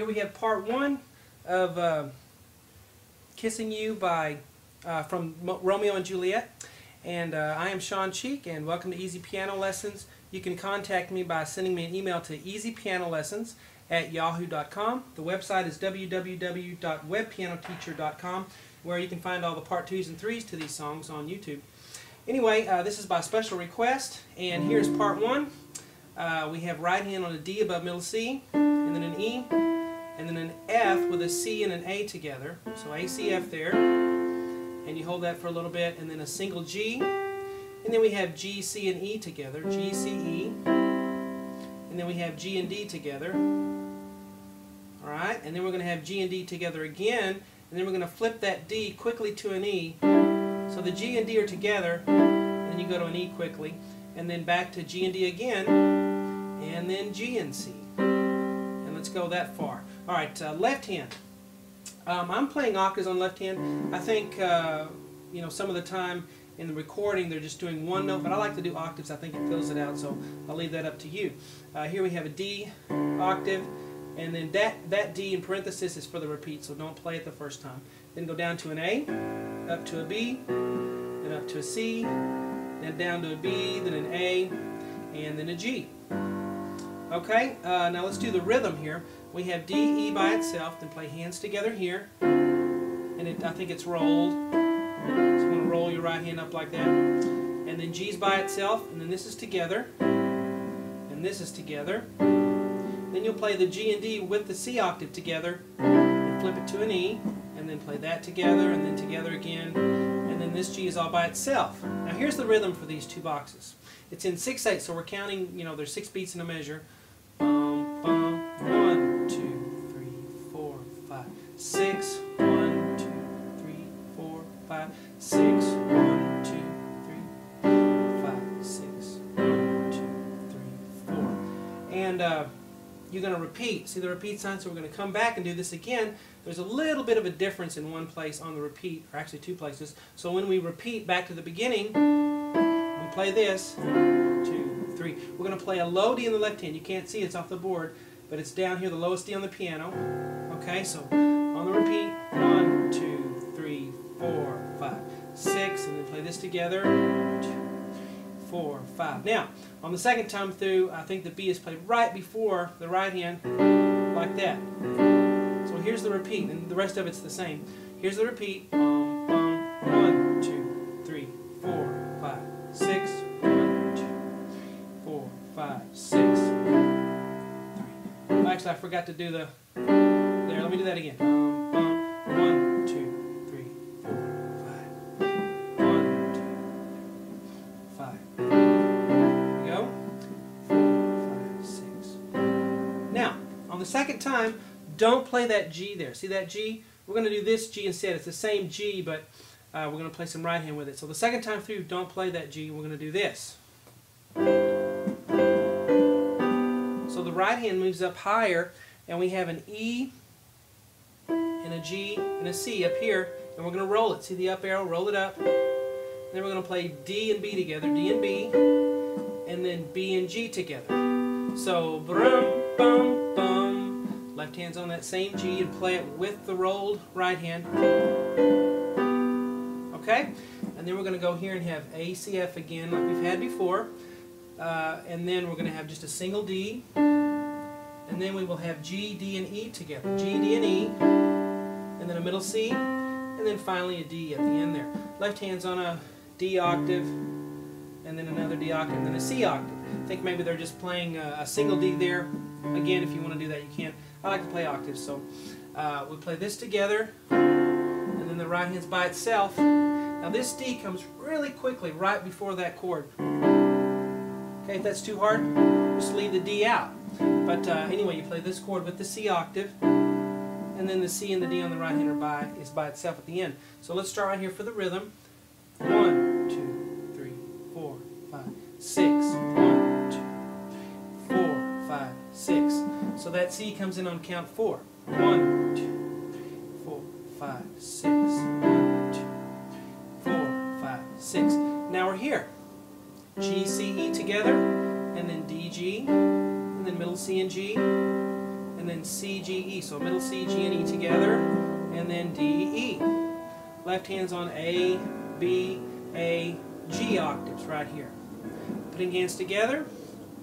here we have part one of Kissing You by from Romeo and Juliet. And I am Sean Cheek, and welcome to Easy Piano Lessons. You can contact me by sending me an email to easypianolessons@yahoo.com. The website is www.webpianoteacher.com, where you can find all the part 2s and 3s to these songs on YouTube. Anyway, this is by special request, and here's part 1. We have right hand on a D above middle C, and then an E, and then an F with a C and an A together. So A, C, F there, and you hold that for a little bit, and then a single G, and then we have G, C, and E together, G, C, E, and then we have G and D together. Alright, and then we're going to have G and D together again, and then we're going to flip that D quickly to an E. So the G and D are together, and then you go to an E quickly, and then back to G and D again, and then G and C. And let's go that far. Alright, left hand. I'm playing octaves on left hand. I think you know, some of the time in the recording they're just doing one note, but I like to do octaves. I think it fills it out, so I'll leave that up to you. Here we have a D octave, and then that D in parenthesis is for the repeat, so don't play it the first time. Then go down to an A, up to a B, then up to a C, then down to a B, then an A, and then a G. Okay, now let's do the rhythm here. We have D, E by itself, then play hands together here, and I think it's rolled. So you want to roll your right hand up like that. And then G's by itself, and then this is together, and this is together. Then you'll play the G and D with the C octave together, and flip it to an E, and then play that together, and then together again, and then this G is all by itself. Now here's the rhythm for these two boxes. It's in 6/8, so we're counting, you know, there's 6 beats in a measure. Bum, bum, 1, 2, 3, 4, 5, 6. 1, 2, 3, 4, 5, 6. 1, 2, 3, 5, 6. 1, 2, 3, 4. And you're going to repeat. See the repeat sign? So we're going to come back and do this again. There's a little bit of a difference in one place on the repeat, or actually 2 places. So when we repeat back to the beginning, we play this. 2, 3. We're going to play a low D in the left hand. You can't see it's off the board, but it's down here, the lowest D on the piano. Okay, so on the repeat, 1, 2, 3, 4, 5, 6, and then play this together. 2, 4, 5. Now, on the second time through, I think the B is played right before the right hand, like that. So here's the repeat, and the rest of it's the same. Here's the repeat. 1, 2, 3, 4, 5, 6. 1, 2, 4, 5, 6. 3. Actually, I forgot to do the. There, let me do that again. 1, 2, 3, 4, 5. 1, 2, 5. There we go. 4, 5, 6. Now, on the second time, don't play that G there. See that G? We're going to do this G instead. It's the same G, but we're going to play some right hand with it. So the second time through, don't play that G. We're going to do this. So the right hand moves up higher, and we have an E and a G and a C up here, and we're going to roll it. See the up arrow? Roll it up. And then we're going to play D and B together, D and B, and then B and G together. So, brum, bum, bum. Left hand's on that same G, and play it with the rolled right hand. Okay? And then we're going to go here and have A, C, F again, like we've had before. And then we're going to have just a single D. And then we will have G, D, and E together. G, D, and E. And then a middle C. And then finally a D at the end there. Left hand's on a D octave. And then another D octave. And then a C octave. I think maybe they're just playing a single D there. Again, if you want to do that, you can. I like to play octaves. So we play this together. And then the right hand's by itself. Now this D comes really quickly right before that chord. Okay, if that's too hard, just leave the D out. But anyway, you play this chord with the C octave, and then the C and the D on the right hand is by itself at the end. So let's start right here for the rhythm. 1, 2, 3, 4, 5, 6. 1, 2, 4, 5, 6. So that C comes in on count 4. 1, 2, 3, 4, 5, 6. 1, 2, 4, 5, 6. Now we're here. G, C, E together, and then D, G, and then middle C and G, and and then C, G, E. So middle C, G, and E together, and then D, E. Left hand's on A, B, A, G octaves right here. Putting hands together.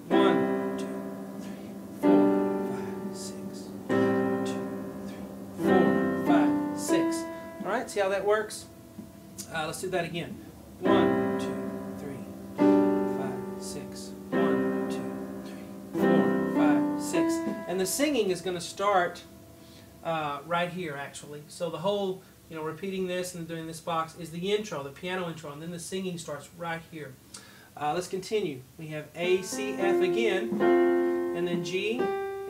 1, 2, 3, 4, 5, 6. 1, 2, 3, 4, 5, 6. All right, see how that works? Let's do that again. 1, 2, 3, 5, 6. 1, 2, 3, 4, 5, 6. And the singing is going to start right here, actually. So the whole, repeating this and doing this box is the intro, the piano intro, and then the singing starts right here. Let's continue. We have A, C, F again, and then G,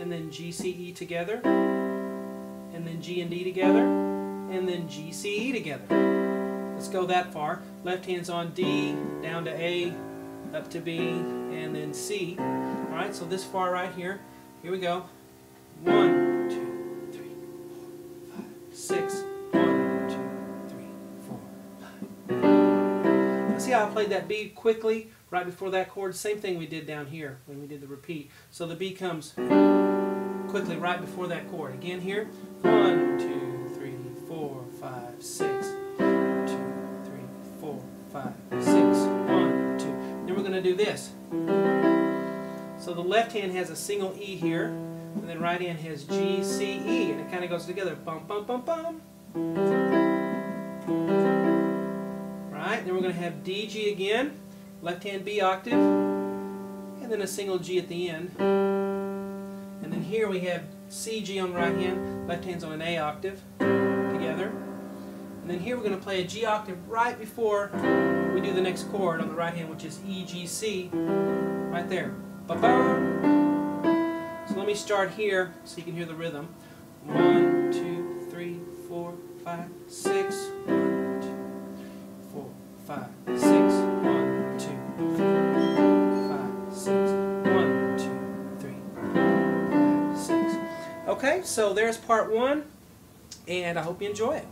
and then G, C, E together, and then G and D together, and then G, C, E together. Let's go that far. Left hand's on D, down to A, up to B, and then C. All right, so this far right here. Here we go. 1, 2, 3, 4, 5, 6. 1, 2, 3, 4, 5. Now see how I played that B quickly right before that chord? Same thing we did down here when we did the repeat. So the B comes quickly right before that chord. Again here. 1, 2, 3, 4, 5, 6. 1, 2, 3, 4, 5, 6. 1, 2. Then we're going to do this. So the left hand has a single E here, and then right hand has G, C, E, and it kind of goes together. Bum, bum, bum, bum. Right, then we're going to have D, G again, left hand B octave, and then a single G at the end. And then here we have C, G on the right hand, left hand's on an A octave together. And then here we're going to play a G octave right before we do the next chord on the right hand, which is E, G, C, right there. Ba-bum. So let me start here so you can hear the rhythm. 1, 2, 3, 4, 5, 6. 1, 2, 4, 5, 6. 1, 2, 3, 5, 6. 1, 2, 3, 5, 6. Okay, so there's part 1, and I hope you enjoy it.